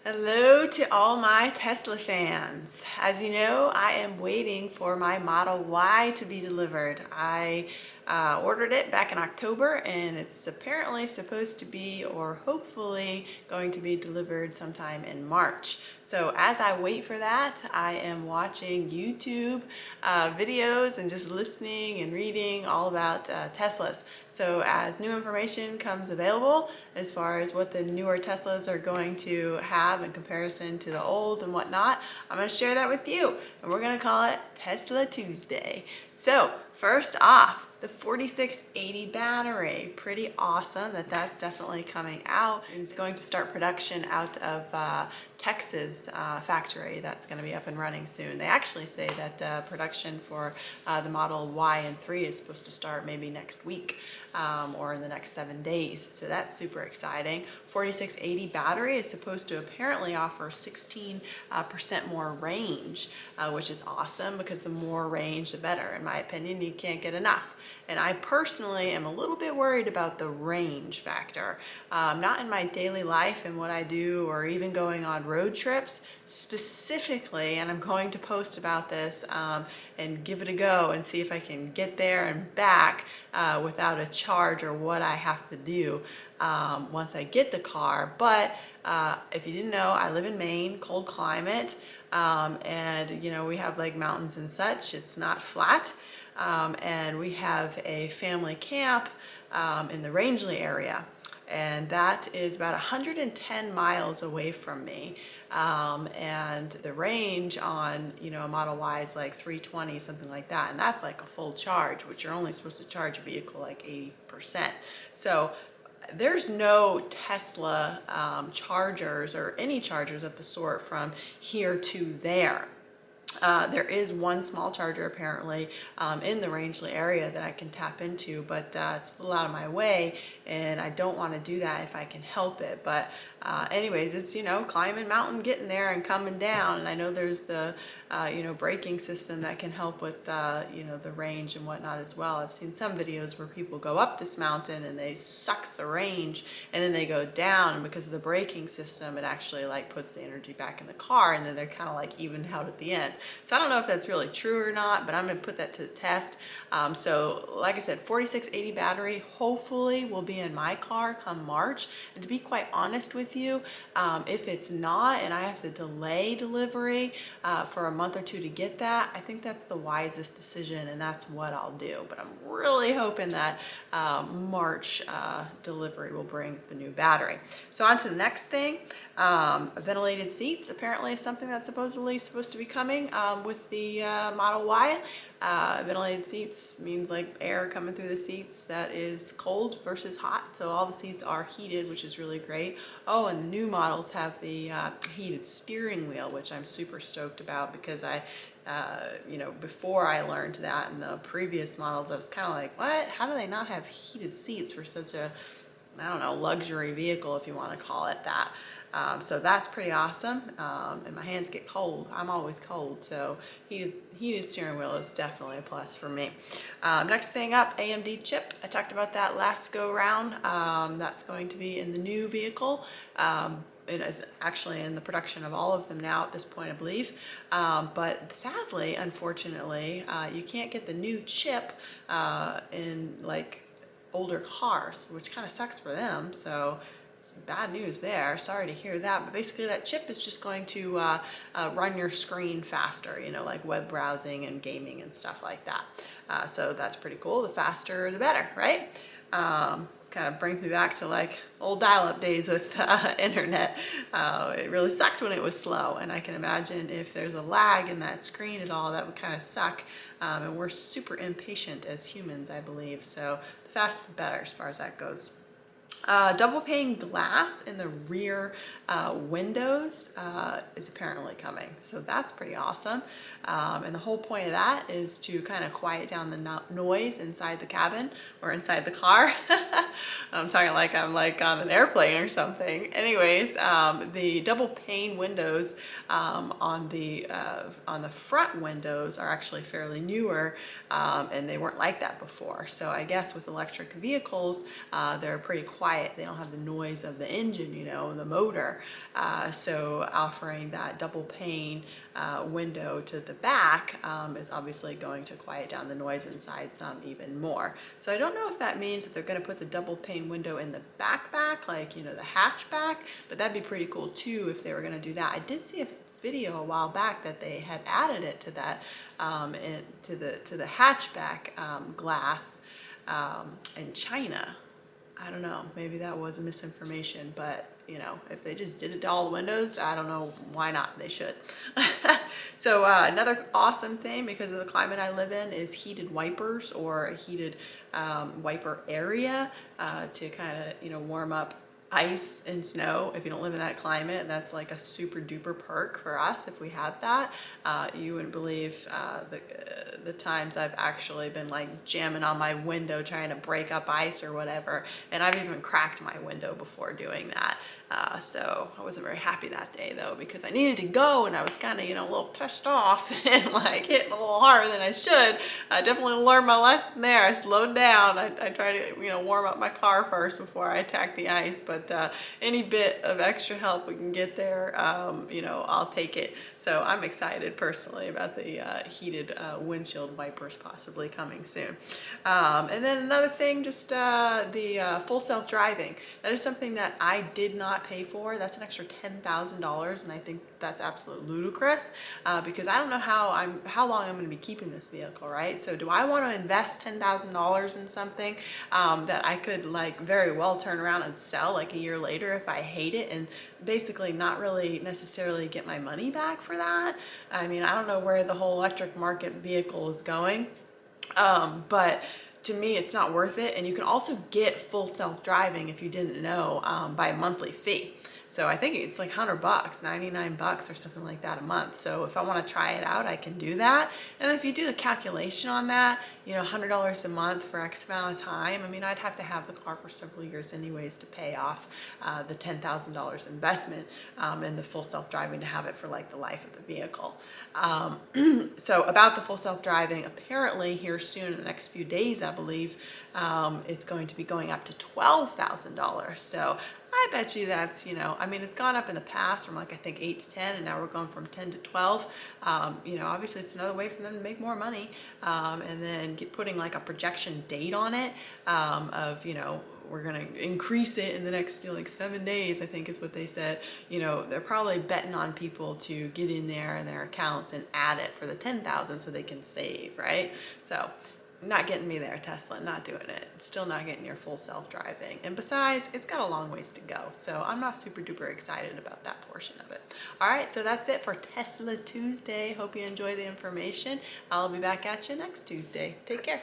Hello to all my Tesla fans. As you know, I am waiting for my Model Y to be delivered. I ordered it back in October and it's apparently supposed to be, or hopefully going to be delivered sometime in March. So as I wait for that, I am watching YouTube videos and just listening and reading all about Teslas. So as new information comes available as far as what the newer Teslas are going to have in comparison to the old and whatnot, I'm going to share that with you, and we're going to call it Tesla Tuesday. So first off, the 4680 battery, pretty awesome that's definitely coming out. It's going to start production out of Texas factory that's going to be up and running soon. They actually say that production for the Model Y and 3 is supposed to start maybe next week or in the next 7 days. So that's super exciting. 4680 battery is supposed to apparently offer 16% more range, which is awesome because the more range, the better. In my opinion, you can't get enough. And I personally am a little bit worried about the range factor. Not in my daily life and what I do, or even going on road trips specifically, and I'm going to post about this and give it a go and see if I can get there and back without a charge, or what I have to do once I get the car. But if you didn't know, I live in Maine, cold climate, and you know, we have like mountains and such. It's not flat. And we have a family camp in the Rangeley area, and that is about 110 miles away from me. And the range on, you know, a Model Y is like 320, something like that, and that's like a full charge, which you're only supposed to charge a vehicle like 80%. So there's no Tesla chargers or any chargers of the sort from here to there. There is one small charger apparently in the Rangeley area that I can tap into, but it's a little out of my way, and I don't want to do that if I can help it. But anyways, it's, you know, climbing mountain, getting there and coming down. And I know there's the you know, braking system that can help with you know, the range and whatnot as well. I've seen some videos where people go up this mountain and they sucks the range, and then they go down, and because of the braking system, it actually like puts the energy back in the car, and then they're kind of like even out at the end. So I don't know if that's really true or not, but I'm going to put that to the test. So like I said, 4680 battery hopefully will be in my car come March. And to be quite honest with you, if it's not and I have to delay delivery for a month or two to get that, I think that's the wisest decision, and that's what I'll do. But I'm really hoping that March delivery will bring the new battery. So on to the next thing. Ventilated seats apparently is something that's supposedly supposed to be coming with the Model Y. Ventilated seats means like air coming through the seats that is cold versus hot. So all the seats are heated, which is really great. Oh, and the new models have the heated steering wheel, which I'm super stoked about, because you know, before I learned that in the previous models, I was kind of like, what? How do they not have heated seats for such a, I don't know, luxury vehicle, if you want to call it that. So that's pretty awesome, and my hands get cold. I'm always cold, so heated steering wheel is definitely a plus for me. Next thing up, Amd Chip. I talked about that last go round. That's going to be in the new vehicle. It is actually in the production of all of them now at this point, I believe. But sadly, unfortunately, you can't get the new chip in like older cars, which kind of sucks for them. So it's bad news there. Sorry to hear that. But basically that chip is just going to run your screen faster, you know, like web browsing and gaming and stuff like that. So that's pretty cool. The faster, the better, right? Kind of brings me back to like old dial-up days with internet. It really sucked when it was slow, and I can imagine if there's a lag in that screen at all, that would kind of suck. And we're super impatient as humans, I believe. So the faster the better as far as that goes. Double pane glass in the rear windows is apparently coming, so that's pretty awesome. And the whole point of that is to kind of quiet down the noise inside the cabin or inside the car. I'm talking like I'm like on an airplane or something. Anyways, the double pane windows on the front windows are actually fairly newer, and they weren't like that before. So I guess with electric vehicles, they're pretty quiet quiet. They don't have the noise of the engine, you know, the motor. So offering that double pane window to the back is obviously going to quiet down the noise inside some even more. So I don't know if that means that they're going to put the double pane window in the back, like, you know, the hatchback, but that'd be pretty cool too if they were going to do that. I did see a video a while back that they had added it to that to the hatchback glass in China. I don't know, maybe that was misinformation, but you know, if they just did it to all the windows, I don't know why not, they should. So another awesome thing, because of the climate I live in, is heated wipers, or a heated wiper area to kind of, you know, warm up ice and snow. If you don't live in that climate, that's like a super duper perk for us if we had that. You wouldn't believe the times I've actually been like jamming on my window trying to break up ice or whatever, and I've even cracked my window before doing that. So I wasn't very happy that day though, because I needed to go and I was kind of, you know, a little pissed off and like hitting a little harder than I should. I definitely learned my lesson there. I slowed down. I tried to, you know, warm up my car first before I attacked the ice, but any bit of extra help we can get there, you know, I'll take it. So I'm excited personally about the heated windshield wipers possibly coming soon. And then another thing, just the full self-driving. That is something that I did not pay for. That's an extra $10,000, and I think that's absolutely ludicrous because I don't know how long I'm going to be keeping this vehicle, right? So do I want to invest $10,000 in something that I could like very well turn around and sell like a year later if I hate it, and basically not really necessarily get my money back for that? I mean, I don't know where the whole electric market vehicle is going, but to me, it's not worth it. And you can also get full self-driving, if you didn't know, by a monthly fee. So I think it's like $100, $99 or something like that a month. So if I want to try it out, I can do that. And if you do the calculation on that, you know, $100 a month for X amount of time, I mean, I'd have to have the car for several years anyways to pay off the $10,000 investment in the full self-driving to have it for like the life of the vehicle. So about the full self-driving, apparently here soon in the next few days, I believe, it's going to be going up to $12,000. So I bet you that's, you know, I mean, it's gone up in the past from like, I think 8 to 10, and now we're going from 10 to 12. You know, obviously it's another way for them to make more money. And then putting like a projection date on it of, you know, we're going to increase it in the next, you know, like 7 days, I think is what they said. You know, they're probably betting on people to get in there in their accounts and add it for the 10,000 so they can save, right? So not getting me there, Tesla, not doing it. Still not getting your full self-driving. And besides, it's got a long ways to go. So I'm not super duper excited about that portion of it. All right, so that's it for Tesla Tuesday. Hope you enjoy the information. I'll be back at you next Tuesday. Take care.